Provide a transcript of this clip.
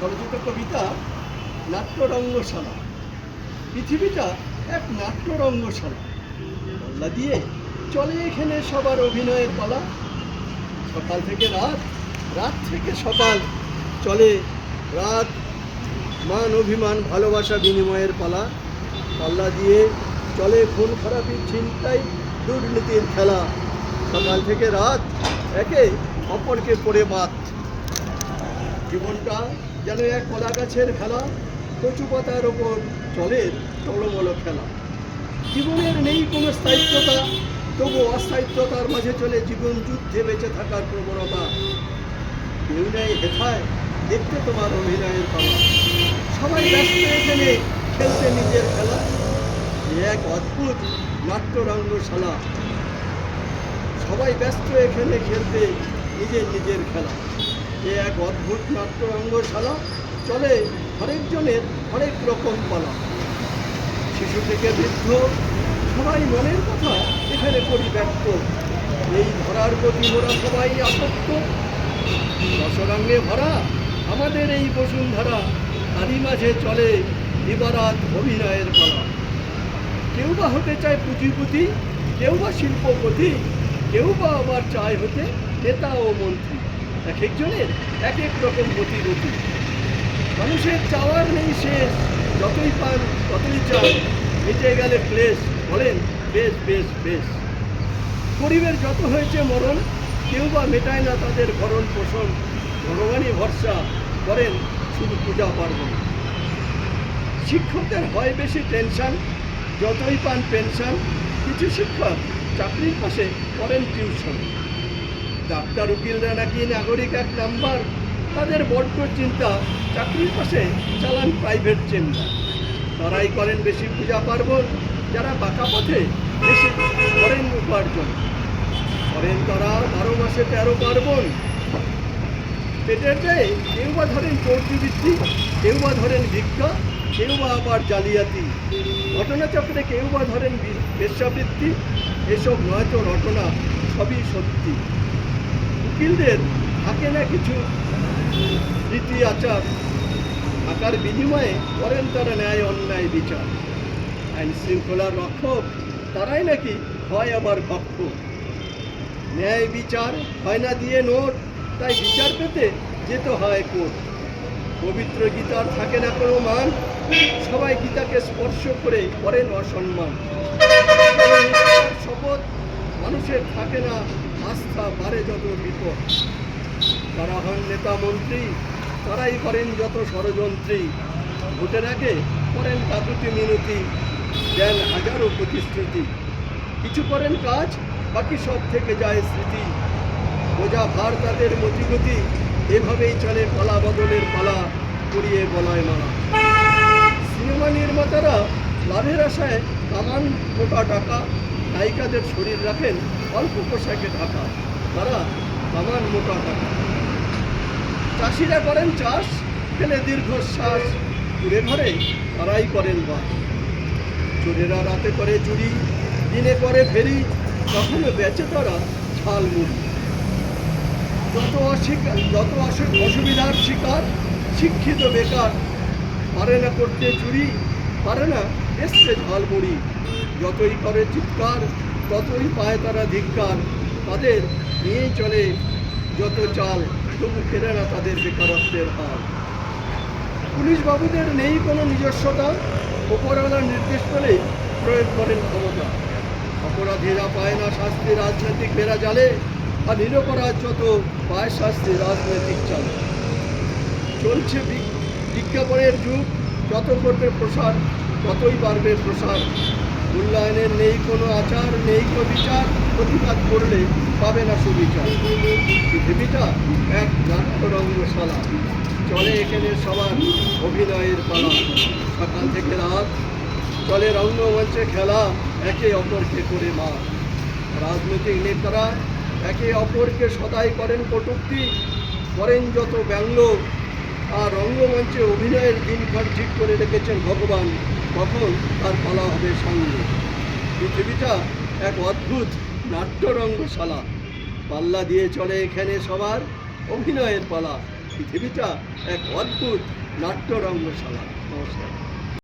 স্বরচিত কবিতা নাট্যরঙ্গশালা। পৃথিবীটা এক নাট্যরঙ্গশালা। পাল্লা দিয়ে চলে এখানে সবার অভিনয়ের পালা। সকাল থেকে রাত, রাত থেকে সকাল চলে রাত, মান অভিমান ভালোবাসা বিনিময়ের পালা। পাল্লা দিয়ে চলে খুন খারাপি ছিনতাই দুর্নীতির খেলা। সকাল থেকে রাত একে অপরকে পড়ে মাত। জীবনটা যেন এক কলা গাছের খেলা, কচু পাতার ওপর চলে টলমল খেলা। জীবনের নেই কোনো স্থায়িত্বতা, তবু অস্থায়িত্বতার মাঝে চলে জীবন যুদ্ধে বেঁচে থাকার প্রবণতা। কেউ নেই হেথায় দেখতে তোমার অভিনয়ের পালা। সবাই ব্যস্ত এখানে খেলতে নিজের খেলা। এ এক অদ্ভুত নাট্যরঙ্গশালা। সবাই ব্যস্ত এখানে খেলতে নিজের খেলা। এ এক অদ্ভুত নাট্যরঙ্গশালা। চলে হরেকজনের হরেক রকম পালা। শিশু থেকে বৃদ্ধ সবাই মনের কথা এখানে পরিব্যক্ত। এই ধরার প্রতি মোরা সবাই আসক্ত। রসরঙ্গে ভরা আমাদের এই বসুন্ধরা, তারই মাঝে চলে দিবারাত অভিনয়ের পালা। কেউ বা হতে চায় পুঁজিপতি, কেউ বা শিল্পপতি, কেউ বা আবার চায় হতে নেতা ও মন্ত্রী। এক একজনের এক এক রকম গতিগতি। মানুষের চাওয়ার নেই শেষ, যতই পান ততই চান, মিটে গেলে ক্লেশ বলেন বেশ বেশ বেশ। গরিবের যত হয়েছে মরণ, কেউ বা মেটায় না তাদের ভরণ পোষণ। ভগবানই ভরসা করেন শুধু পূজা পার্বণ। শিক্ষকদের হয় বেশি টেনশন, যতই পান পেনশন। কিছু শিক্ষক চাকরির পাশে করেন টিউশন। ডাক্তার উকিলরা নাকি নাগরিক এক নাম্বার, তাদের বড্ড চিন্তা, চাকরির পাশে চালান প্রাইভেট চেম্বার। তারাই করেন বেশি পূজা পার্বণ, যারা বাঁকা পথে বেশি করেন উপার্জন। করেন তারা 12 মাসে 13 পার্বণ। পেটের দেয় কেউ বা ধরেন চর্যবৃত্তি, কেউ বা ধরেন ভিক্ষা, কেউ বা আবার জালিয়াতি। ঘটনাচক্রে কেউ বা ধরেন বেশ্যাবৃত্তি। এসব নয়তো রটনা, সবই সত্যি। উকিলদের থাকে না কিছু রীতি আচার, টাকার বিনিময়ে করেন তারা ন্যায় অন্যায় বিচার। আইন শৃঙ্খলার রক্ষক তারাই নাকি হয় আবার ভক্ষক। ন্যায় বিচার হয় না দিয়ে নোট, তাই বিচার পেতে যেতে হয় কোর্ট। পবিত্র গীতার থাকে না কোনো মান, সবাই গীতাকে স্পর্শ করে করেন অসম্মান। শপথ মানুষের থাকে না আস্থা, বাড়ে যত বিপদ। তারা হন নেতা মন্ত্রী, তারাই করেন যত ষড়যন্ত্রী। ভোটের আগে করেন কাকুতি মিনতি, দেন হাজারো প্রতিশ্রুতি। কিছু করেন কাজ, বাকি সব থেকে যায় স্মৃতি। বোঝা ভার তাদের মতিগতি, এভাবেই চলে পালা বদলের পালা, করিয়ে বলায় মালা। সিনেমা নির্মাতারা লাভের আশায় কামান মোটা টাকা, নায়িকাদের শরীর রাখেন অল্প পোশাকে ঢাকা। তারা কামান মোটা টাকা। চাষিরা করেন চাষ, ফেলে দীর্ঘশ্বাস, ঘুরে ঘরে তারাই করেন বাস। চোরেরা রাতে করে চুরি, দিনে করে ফেরি, কখনো বেচে তারা ঝাল মুড়ি। যত অসুবিধার শিকার শিক্ষিত বেকার, পারে না করতে চুরি, পারে না এসছে ঝালমুড়ি। যতই করে চিৎকার, ততই পায় তারা ধিক্কার। তাদের নিয়েই চলে যত চাল, তবু ফেরে না তাদের বেকারত্বের হাল। পুলিশ বাবুদের নেই কোনো নিজস্বতা, ওপরওয়ালার নির্দেশ পেলে প্রয়োগ করেন ক্ষমতা। অপরাধীরা পায় না শাস্তি রাজনৈতিক বেড়া জালে, আর নিরপরাধ যত পায় শাস্তি রাজনৈতিক চালে। চলছে বিজ্ঞাপনের যুগ, যত করবে প্রসার ততই বাড়বে প্রসার। মূল্যায়নের নেই কোনো আচার, নেই কোনো বিচার, প্রতিবাদ করলে পাবে না সুবিচার। পৃথিবীটা এক নাট্যরঙ্গশালা, চলে এখানে সবার অভিনয়ের পালা। সকাল থেকে রাত চলে রঙ্গমঞ্চে খেলা, একে অপরকে করে মার। রাজনৈতিক নেতারা একে অপরকে সদাই করেন কটূক্তি, করেন যত ব্যঙ্গ। আর রঙ্গমঞ্চে অভিনয়ের দিনক্ষণ ঠিক করে রেখেছেন ভগবান, কখন তার পালা হবে সঙ্গে। পৃথিবীটা এক অদ্ভুত নাট্যরঙ্গশালা। পাল্লা দিয়ে চলে এখানে সবার অভিনয়ের পালা। পৃথিবীটা এক অদ্ভুত নাট্যরঙ্গশালা। নমস্কার।